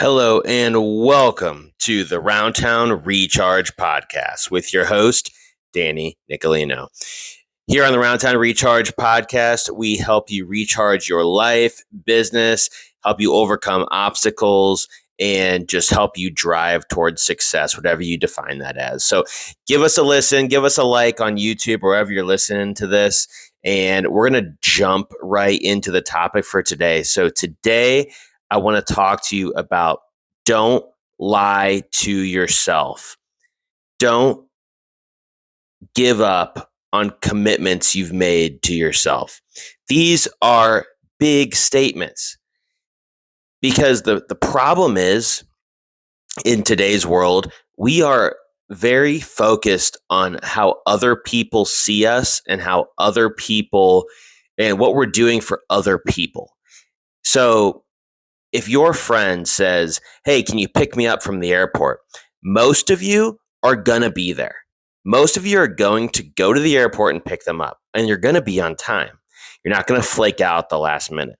Hello and welcome to the Roundtown Recharge Podcast with your host, Danny Nicolino. Here on the Roundtown Recharge Podcast, we help you recharge your life, business, help you overcome obstacles, and just help you drive towards success, whatever you define that as. So give us a listen, give us a like on YouTube, wherever you're listening to this, and we're going to jump right into the topic for today. So today, I want to talk to you about don't lie to yourself. Don't give up on commitments you've made to yourself. These are big statements because the problem is in today's world, we are very focused on how other people see us and how other people and what we're doing for other people. So if your friend says, "Hey, can you pick me up from the airport?" Most of you are going to be there. Most of you are going to go to the airport and pick them up, and you're going to be on time. You're not going to flake out at the last minute.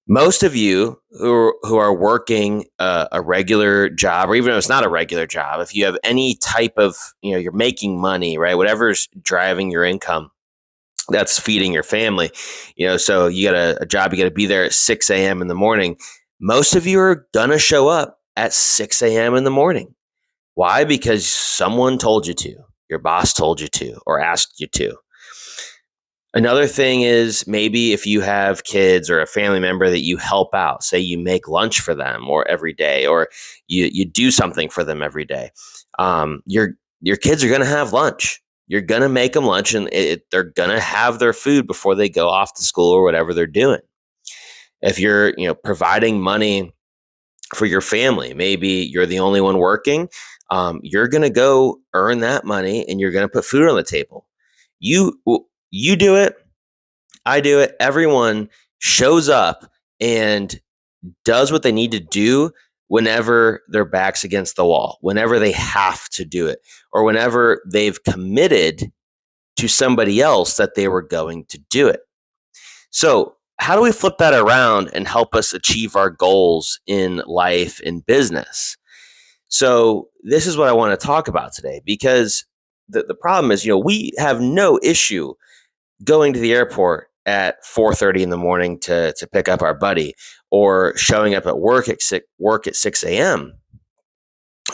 Most of you who are working a regular job, or even if it's not a regular job, if you have any type of, you're making money, right? Whatever's driving your income, that's feeding your family, so you got a job, you got to be there at 6 a.m. in the morning. Most of you are going to show up at 6 a.m. in the morning. Why? Because someone told you to, your boss told you to, or asked you to. Another thing is maybe if you have kids or a family member that you help out, say you make lunch for them or every day, or you do something for them every day. Your kids are going to have lunch. You're going to make them lunch, and they're going to have their food before they go off to school or whatever they're doing. If you're, providing money for your family, maybe you're the only one working, you're going to go earn that money and you're going to put food on the table. You do it. I do it. Everyone shows up and does what they need to do whenever their back's against the wall, whenever they have to do it, or whenever they've committed to somebody else that they were going to do it. So how do we flip that around and help us achieve our goals in life and business? So this is what I want to talk about today, because the problem is, we have no issue going to the airport at 4:30 in the morning to pick up our buddy, or showing up at work at 6 a.m.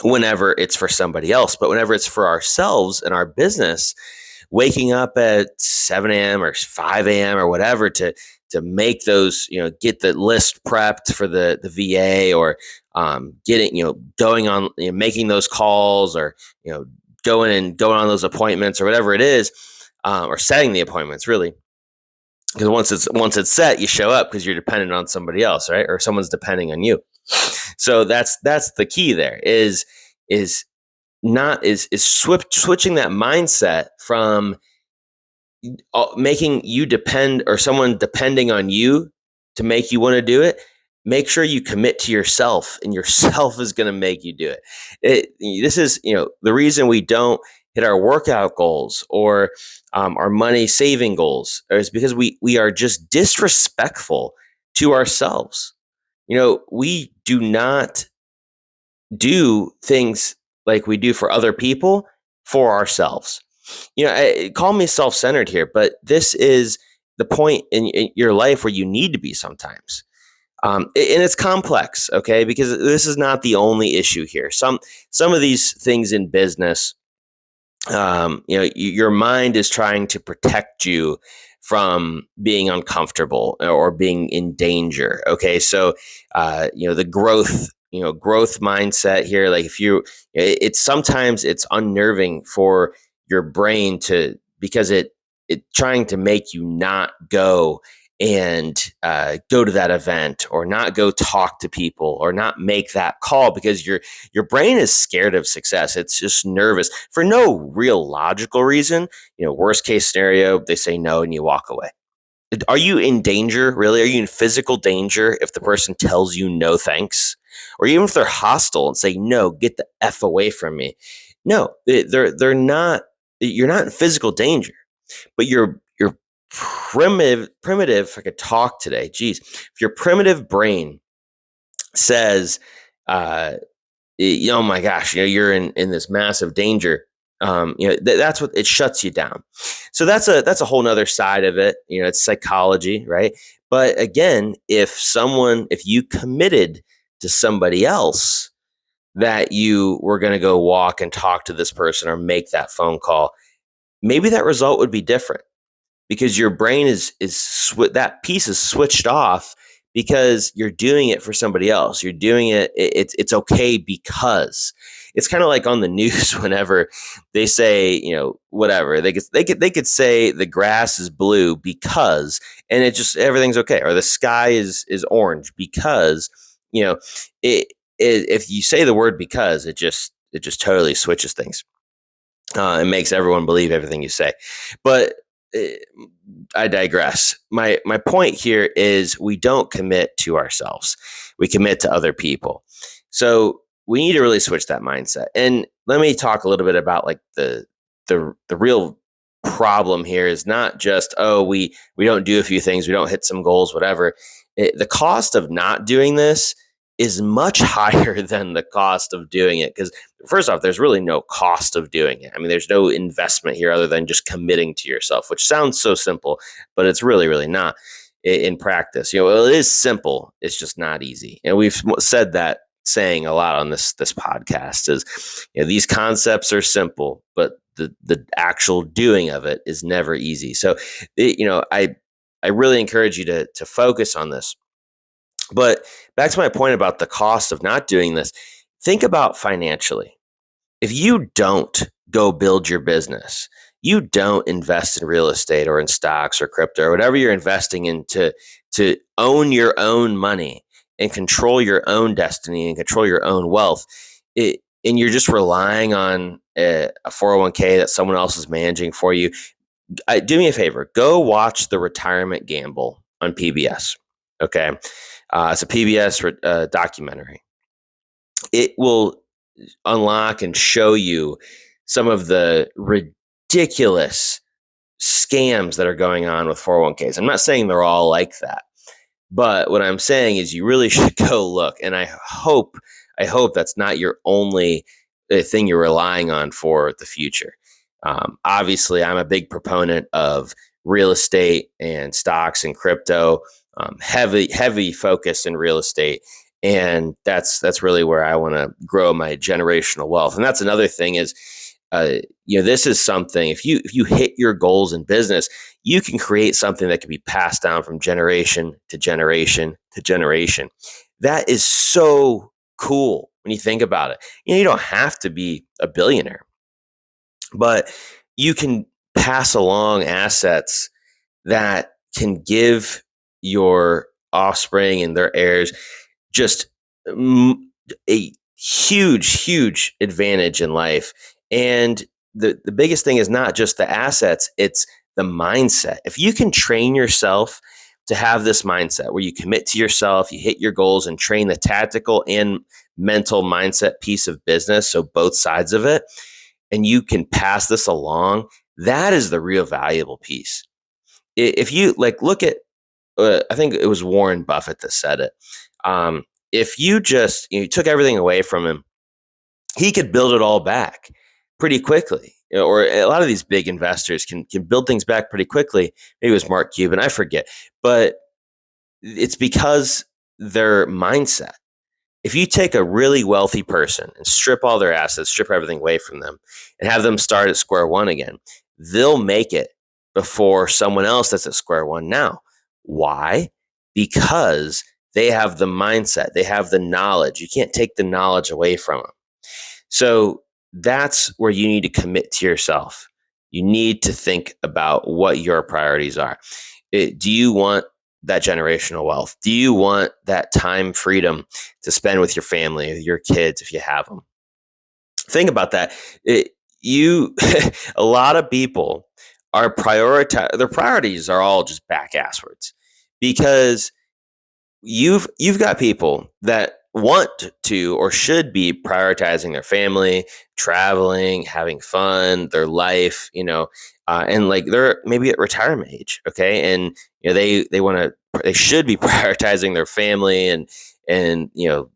whenever it's for somebody else. But whenever it's for ourselves and our business, waking up at 7 a.m. or 5 a.m. or whatever to make those, get the list prepped for the VA, or getting, going on, making those calls, or, going on those appointments or whatever it is, or setting the appointments, really. Because once it's set, you show up because you're dependent on somebody else, right? Or someone's depending on you. So that's the key there is switching that mindset from making you depend, or someone depending on you to make you want to do it. Make sure you commit to yourself, and yourself is going to make you do it. This is, the reason we don't hit our workout goals or our money saving goals is because we are just disrespectful to ourselves. We do not do things like we do for other people for ourselves. Call me self-centered here, but this is the point in your life where you need to be sometimes. And it's complex, okay? Because this is not the only issue here. Some of these things in business, your mind is trying to protect you from being uncomfortable or being in danger. Okay, so the growth mindset here. Like it's sometimes it's unnerving for your brain because it trying to make you not go and go to that event, or not go talk to people, or not make that call, because your brain is scared of success. It's just nervous for no real logical reason. Worst case scenario, they say no and you walk away. Are you in danger, really? Are you in physical danger if the person tells you no thanks? Or even if they're hostile and say, no, get the F away from me? No, they're not. You're not in physical danger, but your primitive, if I could talk today, geez, if your primitive brain says, oh my gosh, you're in this massive danger. That's what it shuts you down. So that's a whole nother side of it. It's psychology, right? But again, if you committed to somebody else that you were going to go walk and talk to this person or make that phone call, maybe that result would be different, because your brain that piece is switched off because you're doing it for somebody else. You're doing it. It's okay because it's kind of like on the news whenever they say, whatever they could say the grass is blue because, and it just, everything's okay, or the sky is orange because, if you say the word because, it just totally switches things. It makes everyone believe everything you say. But I digress. My point here is we don't commit to ourselves. We commit to other people. So we need to really switch that mindset. And let me talk a little bit about like the real problem here is not just, we don't do a few things, we don't hit some goals, whatever. The cost of not doing this is much higher than the cost of doing it. Because first off, there's really no cost of doing it. I mean, there's no investment here other than just committing to yourself, which sounds so simple, but it's really, really not in practice. It is simple. It's just not easy. And we've said that saying a lot on this podcast is, these concepts are simple, but the actual doing of it is never easy. So, I really encourage you to focus on this. But back to my point about the cost of not doing this, think about financially. If you don't go build your business, you don't invest in real estate or in stocks or crypto or whatever you're investing in to own your own money and control your own destiny and control your own wealth, and you're just relying on a 401k that someone else is managing for you, do me a favor, go watch The Retirement Gamble on PBS. Okay. It's a PBS documentary. It will unlock and show you some of the ridiculous scams that are going on with 401ks. I'm not saying they're all like that, but what I'm saying is you really should go look. And I hope that's not your only thing you're relying on for the future. Obviously, I'm a big proponent of real estate and stocks and crypto. Heavy focus in real estate. And that's really where I want to grow my generational wealth. And that's another thing is, this is something, if you hit your goals in business, you can create something that can be passed down from generation to generation to generation. That is so cool when you think about it. You don't have to be a billionaire, but you can pass along assets that can give your offspring and their heirs just a huge advantage in life. And the biggest thing is not just the assets, it's the mindset. If you can train yourself to have this mindset where you commit to yourself, you hit your goals and train the tactical and mental mindset piece of business, so both sides of it, and you can pass this along, that is the real valuable piece. If you look at, I think it was Warren Buffett that said it. If you just you took everything away from him, he could build it all back pretty quickly. Or a lot of these big investors can build things back pretty quickly. Maybe it was Mark Cuban, I forget. But it's because their mindset. If you take a really wealthy person and strip all their assets, strip everything away from them, and have them start at square one again, they'll make it before someone else that's at square one now. Why? Because they have the mindset, they have the knowledge. You can't take the knowledge away from them. So that's where you need to commit to yourself. You need to think about what your priorities are. Do you want that generational wealth? Do you want that time freedom to spend with your family, your kids, if you have them? Think about that. A lot of people are their priorities are all just back asswards, because you've got people that want to or should be prioritizing their family, traveling, having fun, their life, and they're maybe at retirement age, okay, and they should be prioritizing their family and and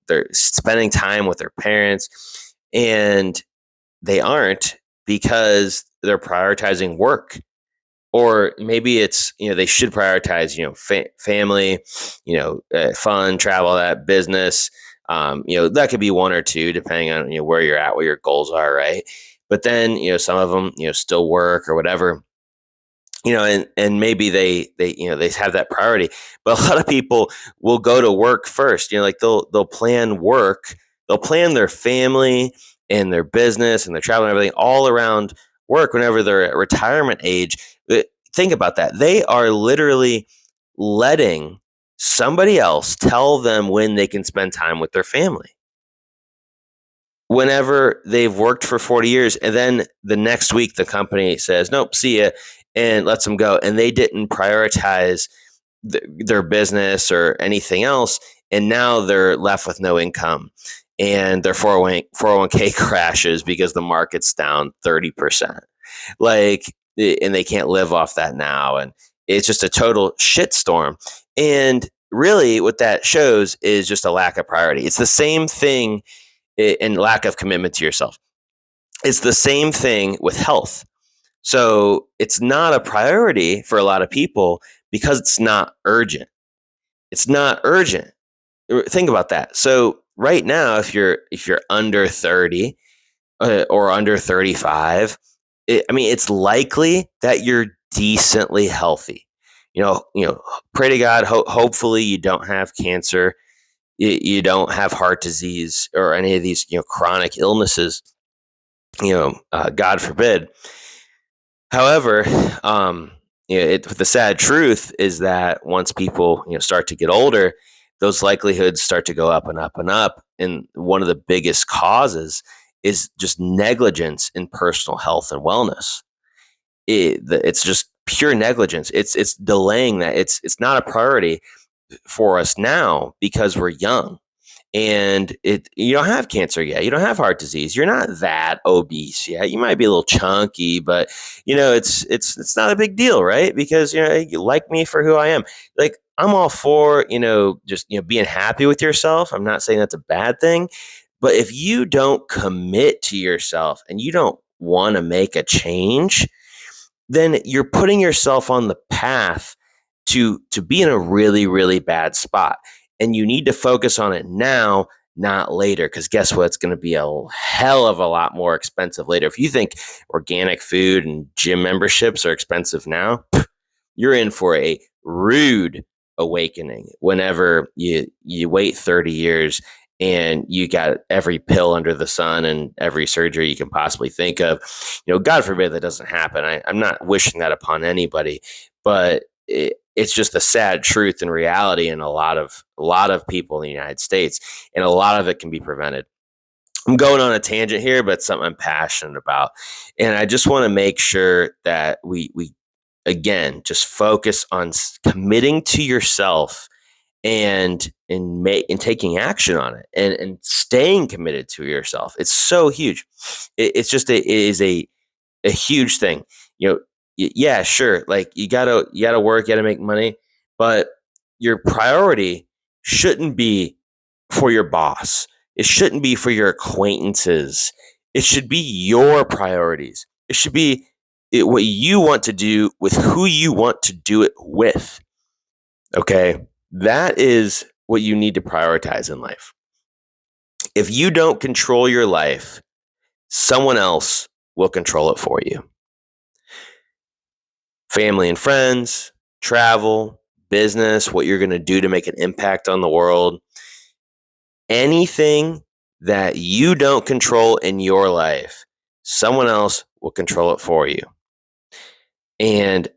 they're spending time with their parents, and they aren't because they're prioritizing work. Or maybe it's they should prioritize family, fun, travel, that business. That could be one or two depending on where you're at, what your goals are, right? But then some of them still work or whatever, and maybe they have that priority. But a lot of people will go to work first. Like they'll plan work, they'll plan their family and their business and their travel and everything all around work whenever they're at retirement age. Think about that. They are literally letting somebody else tell them when they can spend time with their family, whenever they've worked for 40 years. And then the next week, the company says, nope, see ya, and lets them go. And they didn't prioritize their business or anything else. And now they're left with no income. And their 401k crashes because the market's down 30%. And they can't live off that now. And it's just a total shitstorm. And really what that shows is just a lack of priority. It's the same thing, and lack of commitment to yourself. It's the same thing with health. So it's not a priority for a lot of people because it's not urgent. It's not urgent. Think about that. So right now, if you're under 30 or under 35, it's likely that you're decently healthy. Pray to God. Hopefully, you don't have cancer. You don't have heart disease or any of these chronic illnesses. God forbid. However, the sad truth is that once people start to get older, those likelihoods start to go up and up and up. And one of the biggest causes is just negligence in personal health and wellness. It's just pure negligence. It's delaying that. It's not a priority for us now because we're young, and you don't have cancer yet. You don't have heart disease. You're not that obese yet. You might be a little chunky, but it's not a big deal, right? Because you like me for who I am. Like, I'm all for just being happy with yourself. I'm not saying that's a bad thing, but if you don't commit to yourself and you don't want to make a change, then you're putting yourself on the path to be in a really, really bad spot. And you need to focus on it now, not later. Because guess what? It's going to be a hell of a lot more expensive later. If you think organic food and gym memberships are expensive now, you're in for a rude awakening whenever you wait 30 years and you got every pill under the sun and every surgery you can possibly think of. God forbid that doesn't happen. I'm not wishing that upon anybody, but it's just a sad truth and reality in a lot of people in the United States, and a lot of it can be prevented. I'm going on a tangent here, but it's something I'm passionate about, and I just want to make sure that we again just focus on committing to yourself and taking action on it, and staying committed to yourself. It's so huge. It is a huge thing. Yeah, sure. Like you gotta work, you gotta make money, but your priority shouldn't be for your boss. It shouldn't be for your acquaintances. It should be your priorities. It should be what you want to do with who you want to do it with. Okay. That is what you need to prioritize in life. If you don't control your life, someone else will control it for you. Family and friends, travel, business, what you're going to do to make an impact on the world. Anything that you don't control in your life, someone else will control it for you. And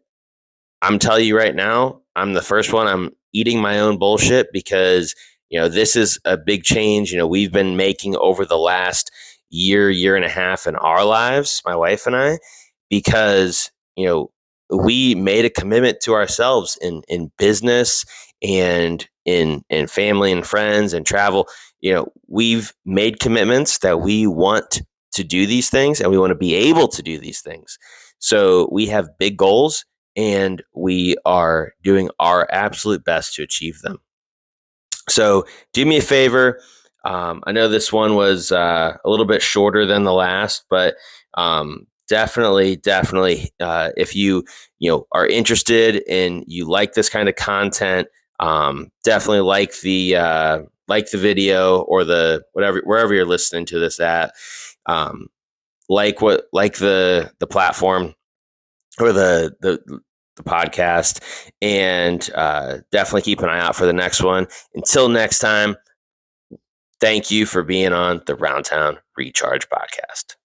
I'm telling you right now, I'm the first one. I'm eating my own bullshit because, this is a big change, we've been making over the last year and a half in our lives, my wife and I, because, we made a commitment to ourselves in business and in family and friends and travel. We've made commitments that we want to do these things and we want to be able to do these things. So we have big goals and we are doing our absolute best to achieve them. So do me a favor. I know this one was a little bit shorter than the last, but definitely, if you are interested and you like this kind of content, definitely like the video or the whatever wherever you're listening to this at. Um, like the platform or the podcast, and definitely keep an eye out for the next one. Until next time, thank you for being on the Roundtown Recharge podcast.